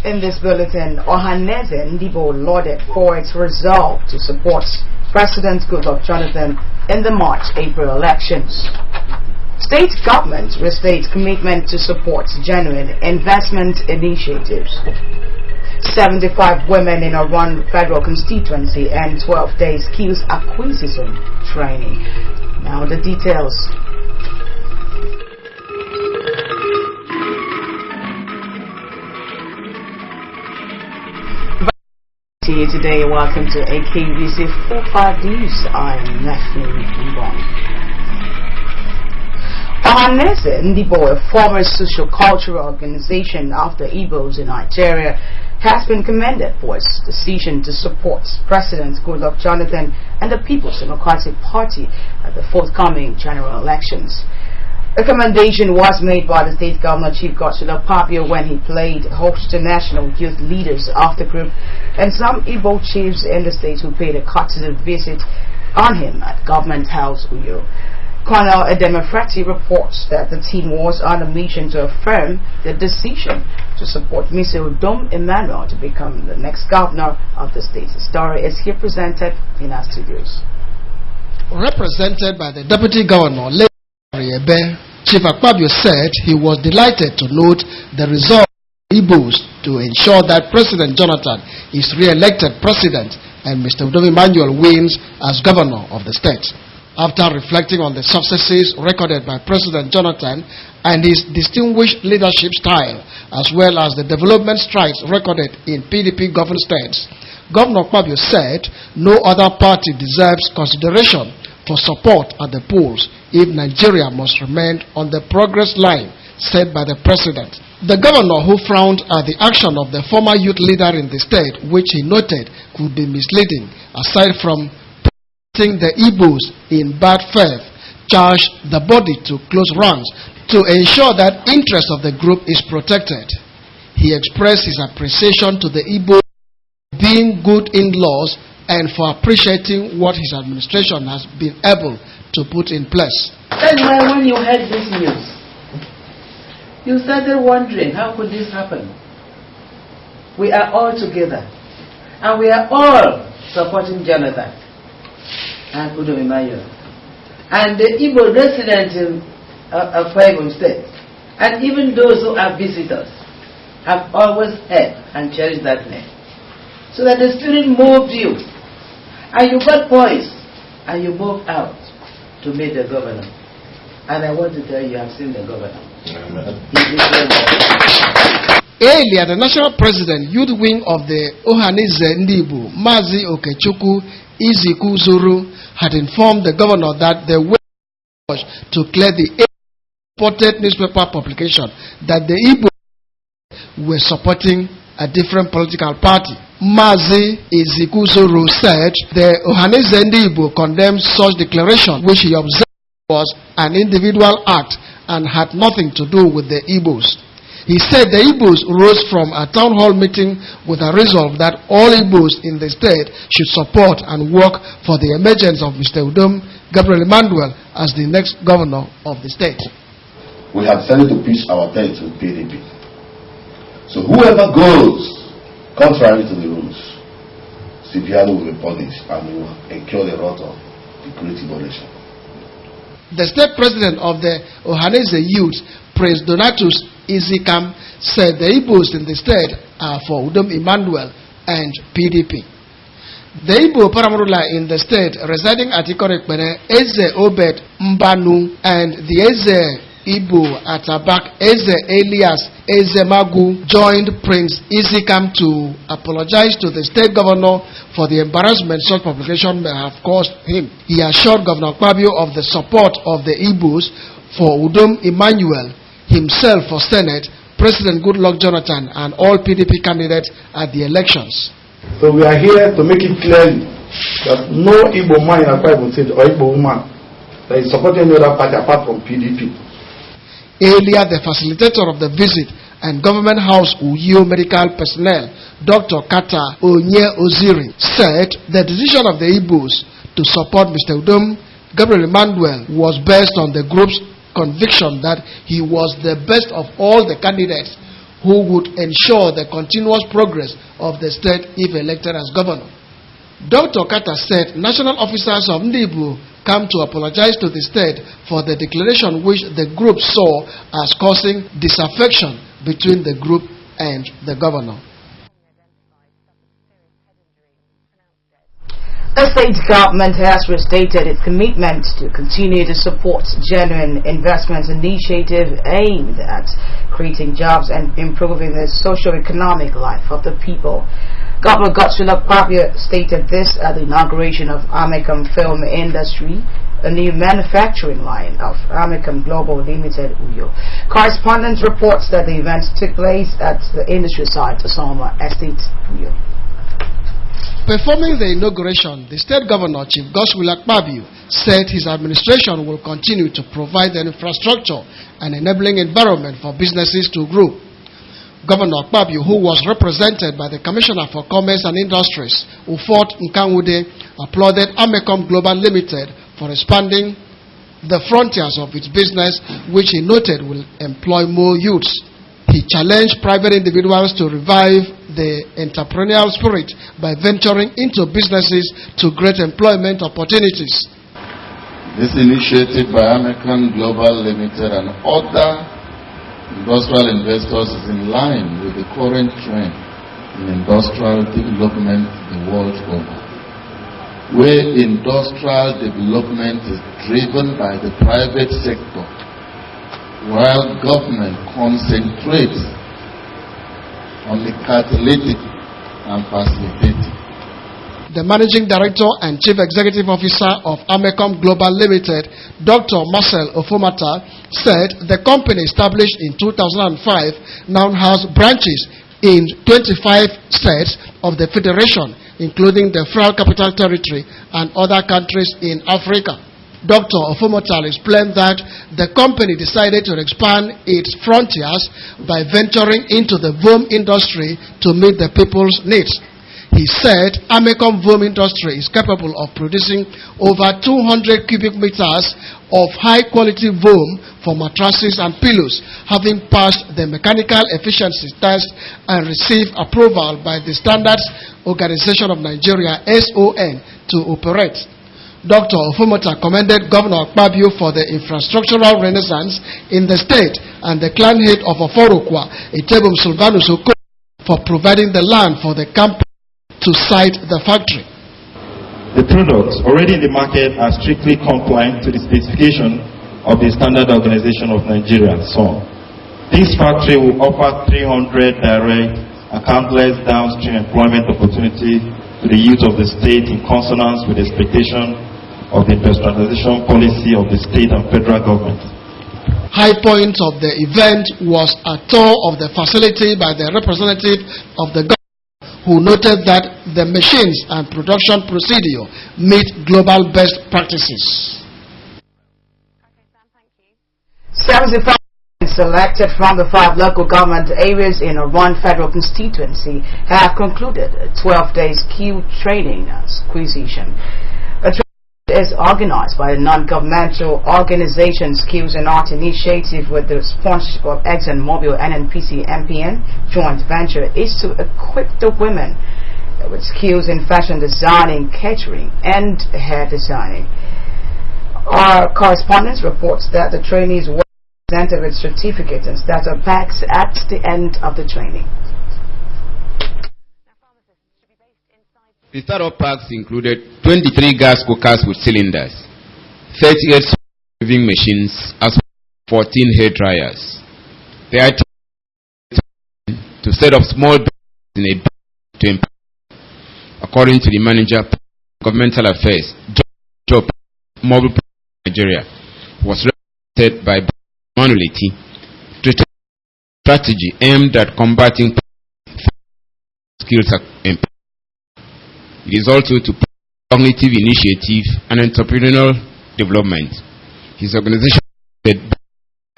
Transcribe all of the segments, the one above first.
In this bulletin, Ohanaeze Ndigbo lauded for its resolve to support President Goodluck Jonathan in the March-April elections. State government restates commitment to support genuine investment initiatives. 75 women in Oron federal constituency and 12 days skills acquisition training. Now the details. Today, welcome to AKBC 45 News. I am Leslie Mbong. Ohanaeze Ndigbo, a former socio-cultural organization of the Igbos in Nigeria, has been commended for its decision to support President Goodluck Jonathan and the People's Democratic Party at the forthcoming general elections. The commendation was made by the state governor, Chief Godswill Akpabio, when he played host to national youth leaders of the group and some Igbo chiefs in the state who paid a courtesy visit on him at Government House, Uyo. Colonel Edemefrati reports that the team was on a mission to affirm the decision to support Mr. Udom Emmanuel to become the next governor of the state. The story is here presented in our studios. Represented by the Deputy Governor, Chief Akpabio said he was delighted to note the resolve of Igbos to ensure that President Jonathan is re-elected president and Mr. Udom Emmanuel wins as governor of the state. After reflecting on the successes recorded by President Jonathan and his distinguished leadership style, as well as the development strides recorded in PDP governed states, Governor Akpabio said no other party deserves consideration for support at the polls if Nigeria must remain on the progress line set by the president. The governor, who frowned at the action of the former youth leader in the state, which he noted could be misleading, aside from putting the Igbos in bad faith, charged the body to close ranks to ensure that interest of the group is protected. He expressed his appreciation to the Igbos being good in-laws and for appreciating what his administration has been able to put in place. That's why when you heard this news, you started wondering, how could this happen? We are all together, and we are all supporting Jonathan and Udom Emmanuel, and the Igbo residents of Ebonyi State, and even those who are visitors, have always heard and cherished that name. So that the Spirit moved you, and you got poised, and you moved out to meet the governor. And I want to tell you, I've seen the governor. Earlier, the national president, youth wing of the Ohanaeze Ndigbo, Mazi Okechukwu Izikuzuru, had informed the governor that the way to clear the imported newspaper publication that the Igbo were supporting a different political party. Mazi Izikuzuru said the Ohanaeze Ndigbo condemned such declaration, which he observed was an individual act and had nothing to do with the Igbos. He said the Igbos rose from a town hall meeting with a resolve that all Igbos in the state should support and work for the emergence of Mr. Udom Gabriel Emmanuel as the next governor of the state. We have decided to pitch our tent with PDP. So whoever goes contrary to the rules, Sipiano will be punished and will incur the wrath of the great nation. The state president of the Ohanaeze Youth, Prince Donatus Izikam, said the Igbos in the state are for Udom Emmanuel and PDP. The Igbo Paramurula in the state residing at Ikorekpere, Eze Obed Mbanu, and the Eze Igbo Atabak, Eze Elias Ezemagu, joined Prince Izikam to apologize to the state governor for the embarrassment such publication may have caused him. He assured Governor Akpabio of the support of the Igbos for Udom Emmanuel, himself for Senate, President Goodluck Jonathan, and all PDP candidates at the elections. So we are here to make it clear that no Igbo man in Akwa Ibom State or Igbo woman that is supporting any other party apart from PDP. Earlier, the facilitator of the visit and Government House Uyo medical personnel, Dr. Kata Onye Oziri, said the decision of the Igbos to support Mr. Udom Gabriel Emmanuel was based on the group's conviction that he was the best of all the candidates who would ensure the continuous progress of the state if elected as governor. Dr. Carter said national officers of Ndibu come to apologize to the state for the declaration which the group saw as causing disaffection between the group and the governor. The state government has restated its commitment to continue to support genuine investment initiative aimed at creating jobs and improving the socio-economic life of the people. Governor Godswill Akpabio stated this at the inauguration of Amecom Film Industry, a new manufacturing line of Amecom Global Limited, Uyo. Correspondence reports that the event took place at the industry site, Osama Estate, Uyo. Performing the inauguration, the state governor, Chief Godswill Akpabio, said his administration will continue to provide the infrastructure and enabling environment for businesses to grow. Governor Akpabio, who was represented by the Commissioner for Commerce and Industries, Ufot Nkanwude, applauded Amecom Global Limited for expanding the frontiers of its business, which he noted will employ more youths. He challenged private individuals to revive the entrepreneurial spirit by venturing into businesses to create employment opportunities. This initiative by Amecom Global Limited and other industrial investors is in line with the current trend in industrial development the world over, where industrial development is driven by the private sector, while government concentrates on the catalytic and facilitating. The Managing Director and Chief Executive Officer of Amecom Global Limited, Dr. Marcel Ofomata, said the company established in 2005 now has branches in 25 states of the Federation, including the Federal Capital Territory and other countries in Africa. Dr. Ofomata explained that the company decided to expand its frontiers by venturing into the VOM industry to meet the people's needs. He said Amecom VOM industry is capable of producing over 200 cubic meters of high-quality VOM for mattresses and pillows, having passed the mechanical efficiency test and received approval by the Standards Organization of Nigeria, SON, to operate. Dr. Ofomata commended Governor Akpabio for the infrastructural renaissance in the state and the clan head of Oforokwa, Etebum Sylvanus Oko, for providing the land for the company to site the factory. The products already in the market are strictly compliant to the specification of the Standard Organization of Nigeria, SON. This factory will offer 300 direct and countless downstream employment opportunity to the youth of the state in consonance with the expectation of the industrialization policy of the state and federal government. High point of the event was a tour of the facility by the representative of the government, who noted that the machines and production procedure meet global best practices. 75 selected from the 5 local government areas in one federal constituency have concluded a 12 days skill training acquisition. A training is organized by the non-governmental organization Skills and Art Initiative with the sponsorship of ExxonMobil NNPC MPN. Joint venture is to equip the women with skills in fashion designing, catering, and hair designing. Our correspondent reports that the trainees were presented with certificates and starter packs at the end of the training. The startup packs included 23 gas cookers with cylinders, 38 weaving machines, as well as 14 hair dryers. They are to set up small businesses in a to empower. According to the manager of governmental affairs, Job Mobile Nigeria, was represented by Manuality, strategy aimed at combating skills empowerment. It is also to cognitive initiative and entrepreneurial development. His organization said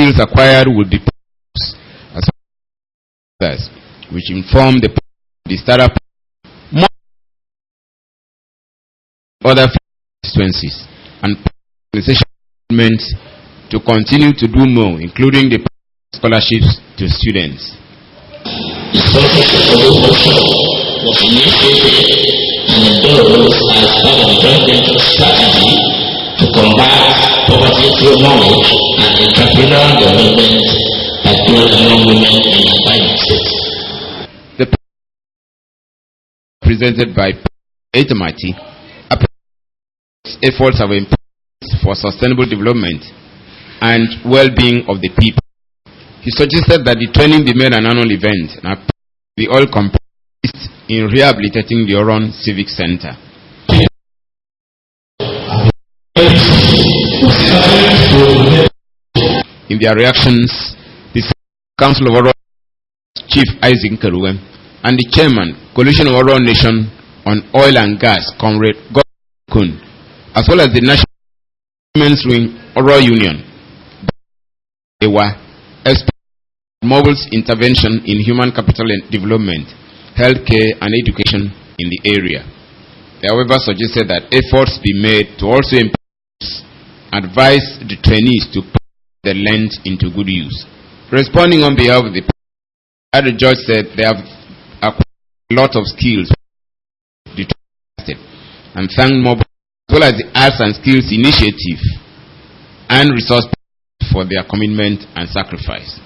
skills acquired will be as others, which inform the startup other constituencies and organizations to continue to do more, including the scholarships to students. The process of workshop was initiated and endorsed as part of a joint venture strategy to combat poverty through knowledge and entrepreneurial development, particularly among women in Akwa Ibom State. The presented by Etamati efforts have been for sustainable development and well-being of the people. He suggested that the training be made an annual event and be all comprised in rehabilitating the Oron Civic Center. In their reactions, the Council of Oron Chief Isaac Keruwe and the Chairman, Coalition of Oron Nation on Oil and Gas, Comrade Kun, as well as the National Women's Wing Oron Union, they were Mobile's intervention in human capital and development, healthcare and education in the area. They however suggested that efforts be made to also advise the trainees to put the land into good use. Responding on behalf of the judge said they have acquired a lot of skills and thanked Mobile as well as the Arts and Skills Initiative and Resource for their commitment and sacrifice.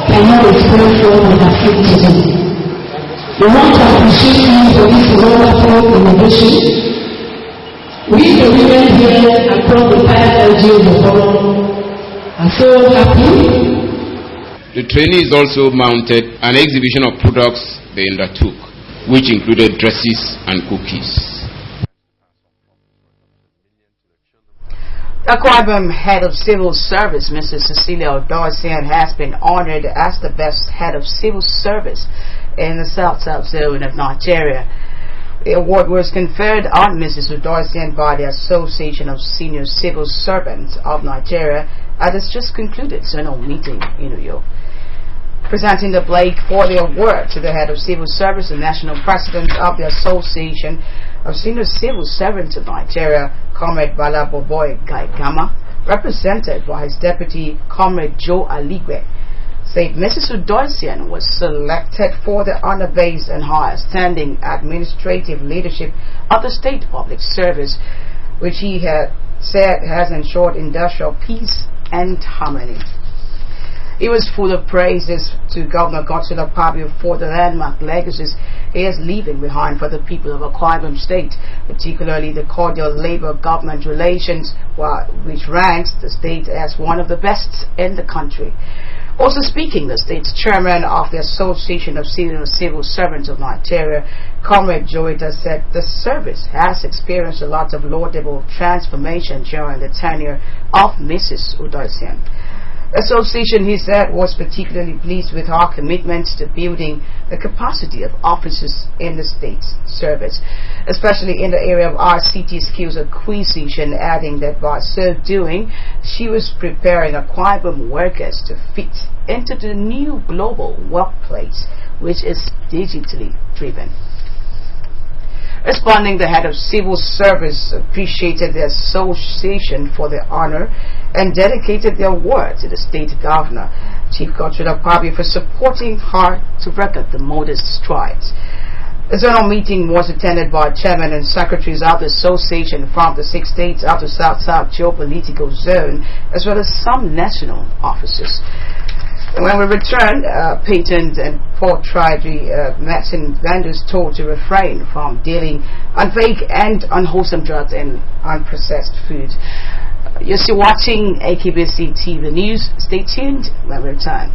Cannot explain for the activity. We want to appreciate you for this wonderful innovation. We, the women here across the entire LGA of Oron, are so happy. The trainees also mounted an exhibition of products they undertook, which included dresses and cookies. Akwa Ibom Head of Civil Service, Mrs. Cecilia Odoisian, has been honored as the best head of civil service in the South-South zone of Nigeria. The award was conferred on Mrs. Odoisian by the Association of Senior Civil Servants of Nigeria at its just concluded zonal meeting in New York. Presenting the plaque for the award to the head of civil service and national president of the Association of Senior Civil Servants of Nigeria, Comrade Bala Boboy Gaigama, represented by his deputy, Comrade Joe Aligwe, said Mrs. Odoisian was selected for the honor-based and higher standing administrative leadership of the State Public Service, which he had said has ensured industrial peace and harmony. He was full of praises to Governor Godswill Akpabio for the landmark legacies he is leaving behind for the people of Akwa Ibom State, particularly the cordial labor-government relations, which ranks the state as one of the best in the country. Also speaking, the state's chairman of the Association of Senior Civil Servants of Nigeria, Comrade Joita, said the service has experienced a lot of laudable transformation during the tenure of Mrs. Odoisian. The association, he said, was particularly pleased with our commitment to building the capacity of officers in the state's service, especially in the area of RCT skills acquisition, adding that by so doing, she was preparing Akwa Ibom workers to fit into the new global workplace, which is digitally driven. Responding, the head of civil service appreciated the association for the honor and dedicated the award to the state governor, Chief Godswill Akpabio, for supporting her to record the modest strides. The zonal meeting was attended by chairman and secretaries of the association from the 6 states of the South-South geopolitical zone, as well as some national officers. When we returned, patent and pork trade medicine vendors told to refrain from dealing on fake and unwholesome drugs and unprocessed food. You're still watching AKBC TV News. Stay tuned when we return.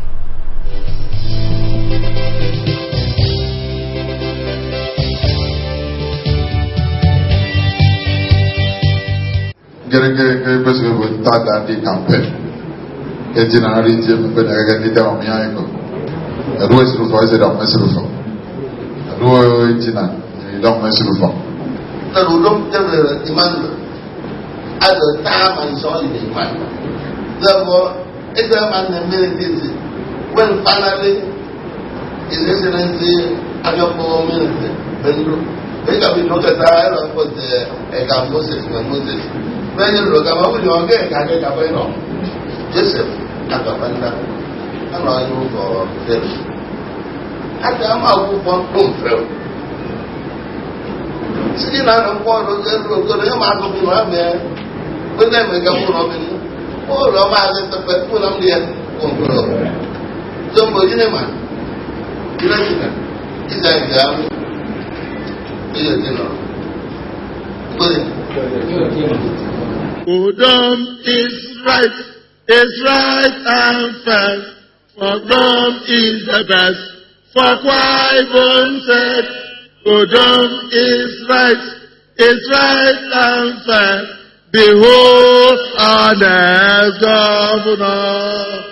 At the time I saw in the mind. Therefore, it's a man military. When finally His Excellency Ajopo Minister Bendu, they can be looked at and put a Moses. When you look at what you get, I get a Joseph Akapanda. and I know for this. At the amount of one boom through. Sitting on a quarter of the amount of the with them a couple of them. Oh, Roma, the put on the end. Somebody, man. Is that exam? Is it, you know? Udom is right and fair. For Udom is the best. For Kwai said, Udom is right and fair. Behold our next governor.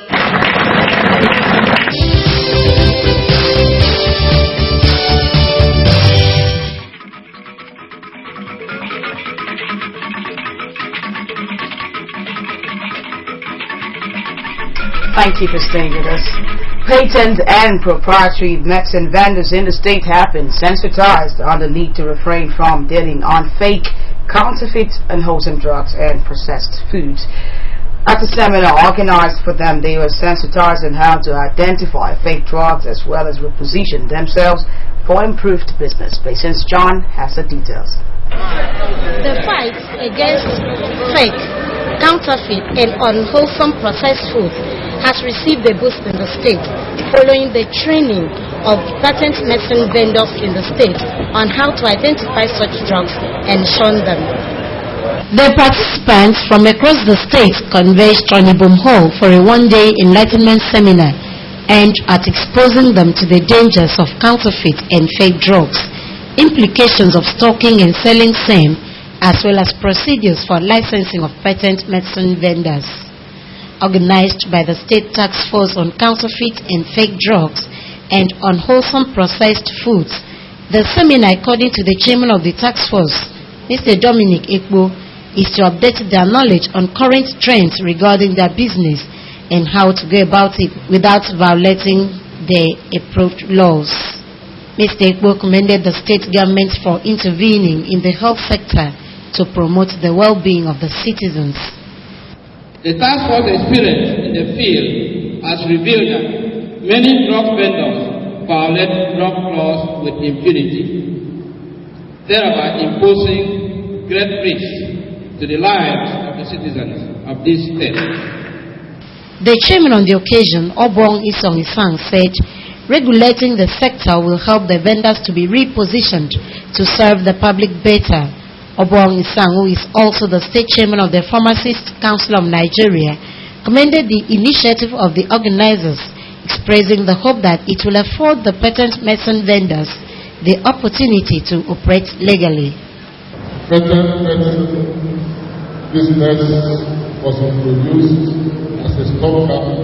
Thank you for staying with us. Patent and proprietary medicine vendors in the state have been sensitized on the need to refrain from dealing on fake, counterfeit, unwholesome drugs and processed foods. At the seminar organized for them, they were sensitized on how to identify fake drugs as well as reposition themselves for improved business. Patience John has the details. The fight against fake, counterfeit, and unwholesome processed foods has received a boost in the state following the training of patent medicine vendors in the state on how to identify such drugs and shun them. The participants from across the state converged on Ibom Hall for a one-day enlightenment seminar aimed at exposing them to the dangers of counterfeit and fake drugs, implications of stocking and selling same, as well as procedures for licensing of patent medicine vendors. Organized by the State Task Force on Counterfeit and Fake Drugs and Unwholesome Processed Foods, the seminar, according to the chairman of the task force, Mr. Dominic Ekbo, is to update their knowledge on current trends regarding their business and how to go about it without violating the approved laws. Mr. Ekbo commended the state government for intervening in the health sector to promote the well-being of the citizens. The task force experience in the field has revealed that many drug vendors violate drug laws with impunity, thereby imposing great risks to the lives of the citizens of this state. The chairman on the occasion, Obong Isong Isang, said regulating the sector will help the vendors to be repositioned to serve the public better. Obong Isang, who is also the state chairman of the Pharmacists Council of Nigeria, commended the initiative of the organizers, expressing the hope that it will afford the patent medicine vendors the opportunity to operate legally. Patent medicine business was introduced as a stopgap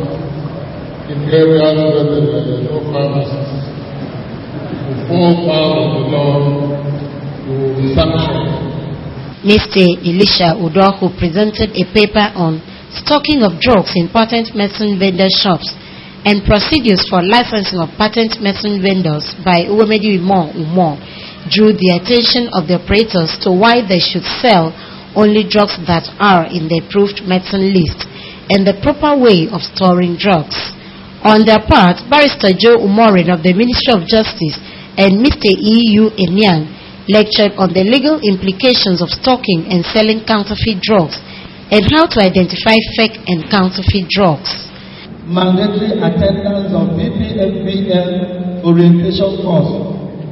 in areas where there were no pharmacists who fall foul of the law to be sanctioned. Mr. Elisha Udoh, who presented a paper on stocking of drugs in patent medicine vendor shops and procedures for licensing of patent medicine vendors by Uwemedi Umo, drew the attention of the operators to why they should sell only drugs that are in the approved medicine list and the proper way of storing drugs. On their part, Barrister Joe Umorin of the Ministry of Justice and Mr. E.U. Enyang lectured on the legal implications of stocking and selling counterfeit drugs and how to identify fake and counterfeit drugs. Mandatory attendance of BPMVL orientation course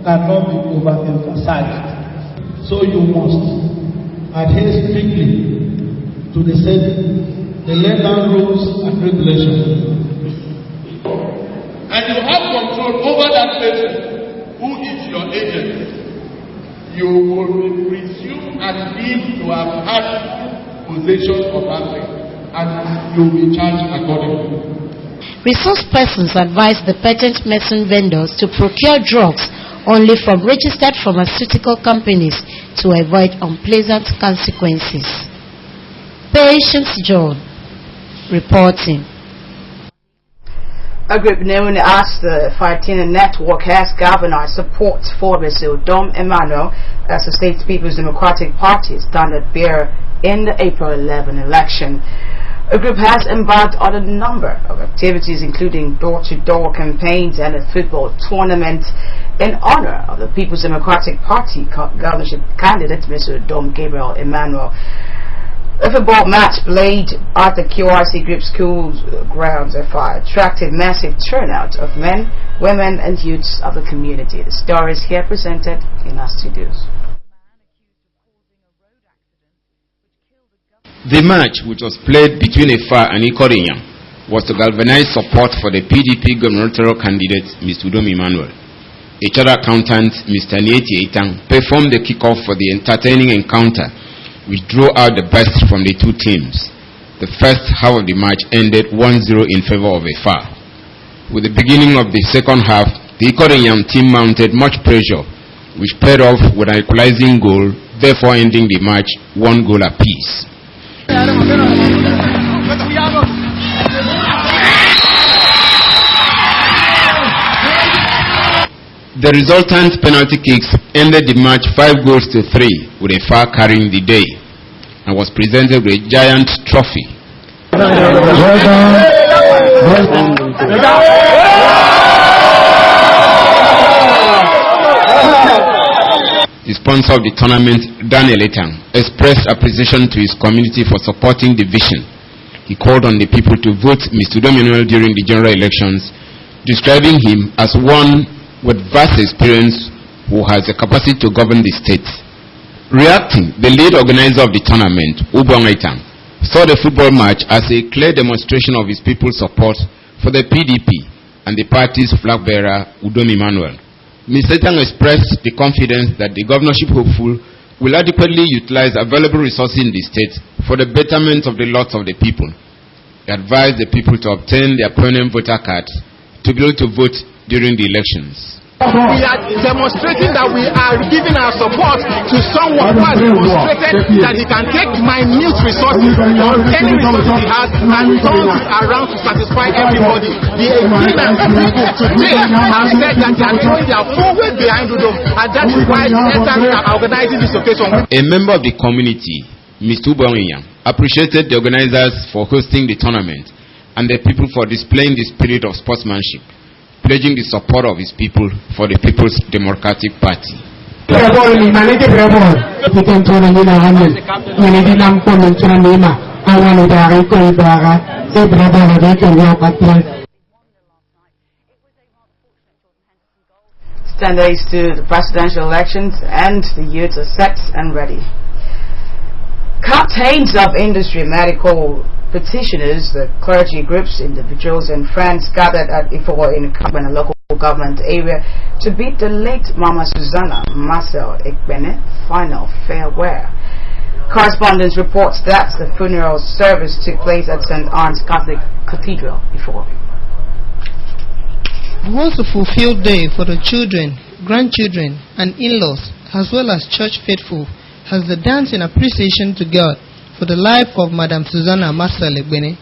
cannot be overemphasized. So you must adhere strictly to the laid-down rules and regulations. And you have control over that person who is your agent. You will presume as if you have had possession of that thing, and you will be charged accordingly. Resource persons advise the patent medicine vendors to procure drugs only from registered pharmaceutical companies to avoid unpleasant consequences. Patience John, reporting. A group known as the Fightina Network has galvanized support for Mr. Dom Emmanuel as the State People's Democratic Party standard bearer in the April 11 election. The group has embarked on a number of activities, including door-to-door campaigns and a football tournament in honor of the People's Democratic Party governorship candidate, Mr. Dom Gabriel Emmanuel. The football match played at the QRC Group School grounds attracted massive turnout of men, women and youths of the community. The story is here presented in our studios. The match, which was played between Efa and Ikorinyam, was to galvanize support for the PDP gubernatorial candidate, Mr. Dom Emmanuel. A chartered accountant, Mr. Nieti Etang, performed the kickoff for the entertaining encounter, which drew out the best from the two teams. The first half of the match ended 1-0 in favor of Efa. With the beginning of the second half, the Ikorinyam team mounted much pressure, which paid off with an equalizing goal, therefore ending the match 1 goal apiece. The resultant penalty kicks ended the match 5-3, with Efa carrying the day, and was presented with a giant trophy. The sponsor of the tournament, Daniel Etang, expressed appreciation to his community for supporting the vision. He called on the people to vote Mr. Dom Emmanuel during the general elections, describing him as one with vast experience who has the capacity to govern the state. Reacting, the lead organizer of the tournament, Ubong Etang, saw the football match as a clear demonstration of his people's support for the PDP and the party's flag bearer, Udom Emmanuel. Mr. Etang expressed the confidence that the governorship hopeful will adequately utilize available resources in the state for the betterment of the lots of the people. He advised the people to obtain their permanent voter cards to be able to vote during the elections. We are demonstrating that we are giving our support to someone who has demonstrated that he can take minute resources or any resources he has and turn it around to satisfy everybody. The agreement people today have said that they are throwing their full weight behind Udom, and that is why Etang are organizing this occasion. A member of the community, Mr. Ubonginyam, appreciated the organizers for hosting the tournament and the people for displaying the spirit of sportsmanship, pledging the support of his people for the People's Democratic Party. Stand days to the presidential elections and the youths are set and ready. Captains of industry, medical petitioners, the clergy groups, individuals and friends gathered at Ifo in a local government area to bid the late Mama Susanna Marcel Ekbene final farewell. Correspondence reports that the funeral service took place at St. Anne's Catholic Cathedral before. It was a fulfilled day for the children, grandchildren and in-laws as well as church faithful as they dance in appreciation to God for the life of Madam Susanna Marcel Ekbene.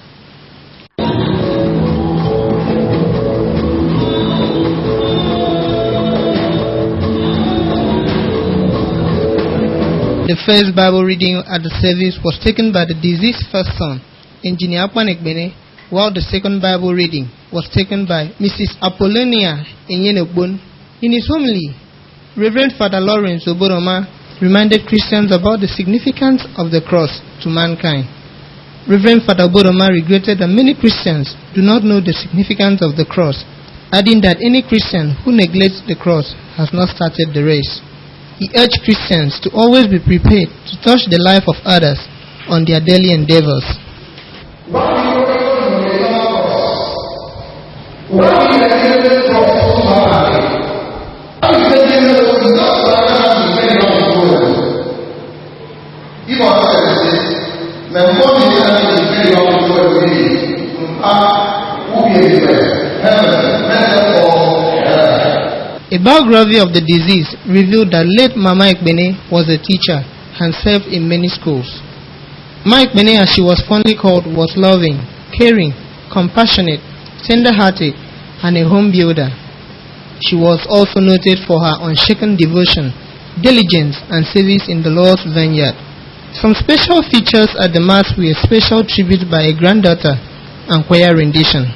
The first Bible reading at the service was taken by the deceased first son, Engineer Akpan Ekbene, while the second Bible reading was taken by Mrs. Apollonia Enyenebon. In his homily, Reverend Father Lawrence Oboroma reminded Christians about the significance of the cross to mankind. Reverend Father Oboroma regretted that many Christians do not know the significance of the cross, adding that any Christian who neglects the cross has not started the race. He urged Christians to always be prepared to touch the life of others on their daily endeavors. A biography of the deceased revealed that late Mama Ekbene was a teacher and served in many schools. Mama Ekbene, as she was fondly called, was loving, caring, compassionate, tender-hearted, and a home builder. She was also noted for her unshaken devotion, diligence, and service in the Lord's vineyard. Some special features at the Mass were a special tribute by a granddaughter and choir rendition.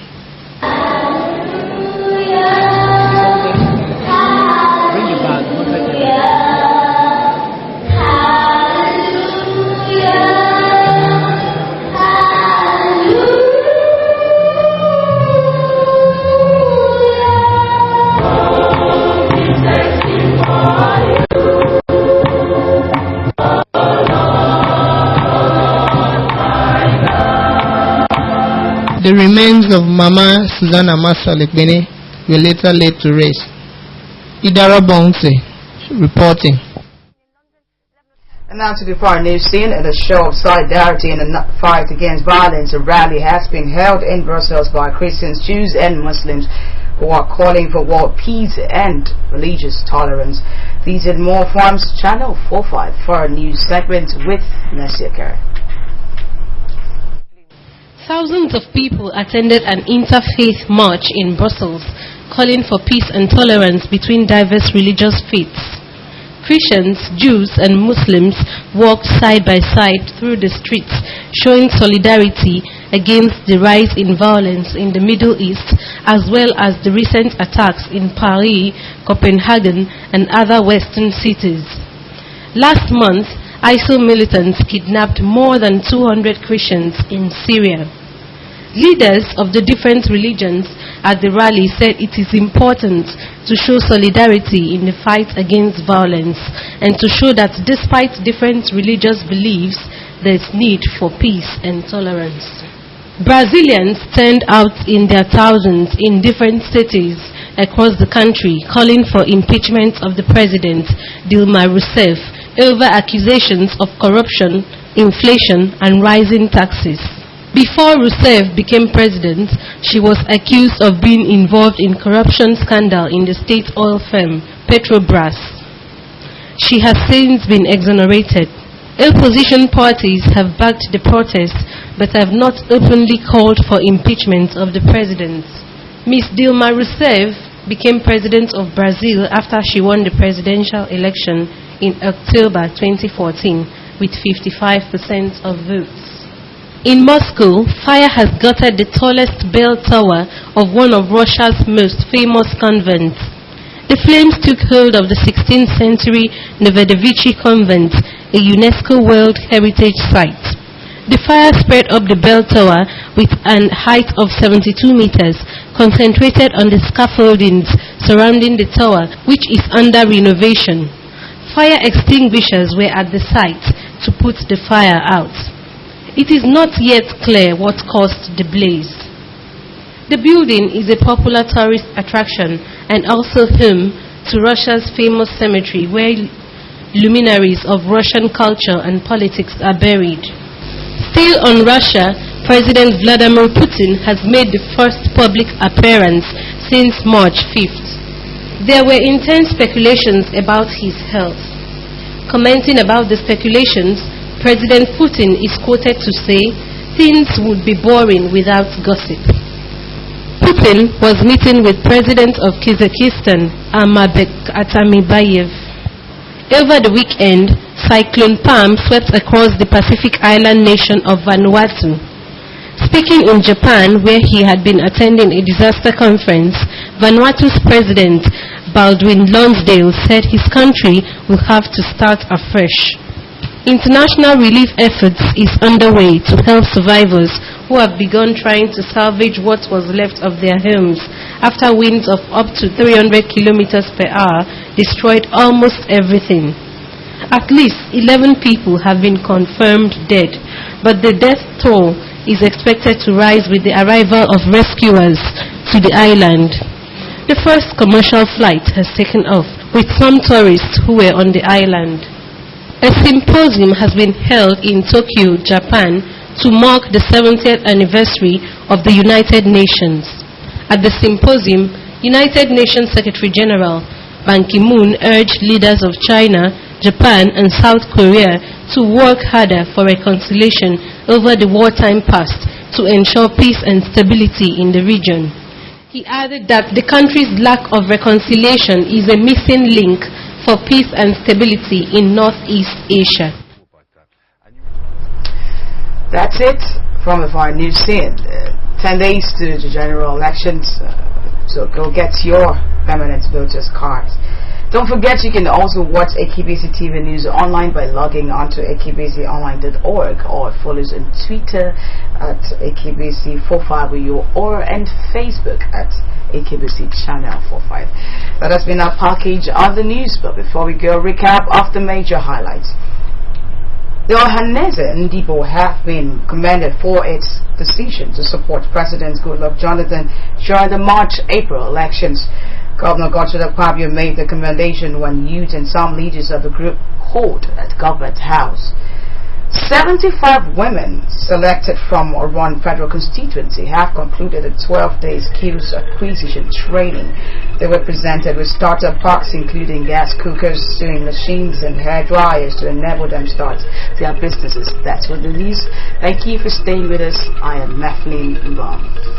The remains of Mama Susanna Masalekbene were later laid to rest. Idara Bonse reporting. And now to the foreign news scene. In a show of solidarity in the fight against violence, a rally has been held in Brussels by Christians, Jews and Muslims who are calling for world peace and religious tolerance. These and more forms Channel 45 Foreign News segment with Nasir Kare. Thousands of people attended an interfaith march in Brussels, calling for peace and tolerance between diverse religious faiths. Christians, Jews, and Muslims walked side by side through the streets, showing solidarity against the rise in violence in the Middle East, as well as the recent attacks in Paris, Copenhagen, and other Western cities. Last month, ISIL militants kidnapped more than 200 Christians in Syria. Leaders of the different religions at the rally said it is important to show solidarity in the fight against violence and to show that despite different religious beliefs, there is need for peace and tolerance. Brazilians turned out in their thousands in different cities across the country calling for impeachment of the president, Dilma Rousseff, over accusations of corruption, inflation, and rising taxes. Before Rousseff became president, she was accused of being involved in corruption scandal in the state oil firm, Petrobras. She has since been exonerated. Opposition parties have backed the protest, but have not openly called for impeachment of the president. Ms. Dilma Rousseff became president of Brazil after she won the presidential election in October 2014 with 55% of votes. In Moscow, fire has gutted the tallest bell tower of one of Russia's most famous convents. The flames took hold of the 16th century Novodevichy Convent, a UNESCO World Heritage Site. The fire spread up the bell tower with a height of 72 meters, concentrated on the scaffoldings surrounding the tower, which is under renovation. Fire extinguishers were at the site to put the fire out. It is not yet clear what caused the blaze. The building is a popular tourist attraction and also home to Russia's famous cemetery where luminaries of Russian culture and politics are buried. Still on Russia, President Vladimir Putin has made the first public appearance since March 5th. There were intense speculations about his health. Commenting about the speculations, President Putin is quoted to say, "Things would be boring without gossip." Putin was meeting with President of Kazakhstan, Almazbek Atambayev. Over the weekend, Cyclone Pam swept across the Pacific island nation of Vanuatu. Speaking in Japan, where he had been attending a disaster conference, Vanuatu's President Baldwin Lonsdale said his country will have to start afresh. International relief efforts is underway to help survivors who have begun trying to salvage what was left of their homes after winds of up to 300 kilometers per hour destroyed almost everything. At least 11 people have been confirmed dead, but the death toll is expected to rise with the arrival of rescuers to the island. The first commercial flight has taken off, with some tourists who were on the island. A symposium has been held in Tokyo, Japan, to mark the 70th anniversary of the United Nations. At the symposium, United Nations Secretary General Ban Ki-moon urged leaders of China, Japan, and South Korea to work harder for reconciliation over the wartime past to ensure peace and stability in the region. He added that the country's lack of reconciliation is a missing link for peace and stability in Northeast Asia. That's it from our news scene. 10 days to the general elections, so go get your permanent voters cards. Don't forget you can also watch AKBC TV News online by logging onto akbconline.org or follow us on Twitter at AKBC450 or and Facebook at AKBC Channel 45. That has been our package on the news, but before we go, recap of the major highlights. The Ohanese Ndibo have been commended for its decision to support President Goodluck Jonathan during the March-April elections. Governor Godswill Akpabio made the commendation when youth and some leaders of the group called at Government House. 75 women selected from Oron Federal Constituency have concluded a 12-day skills acquisition training. They were presented with starter packs including gas cookers, sewing machines and hair dryers to enable them start their businesses. That's what the news. Thank you for staying with us. I am Mathlene Mbam.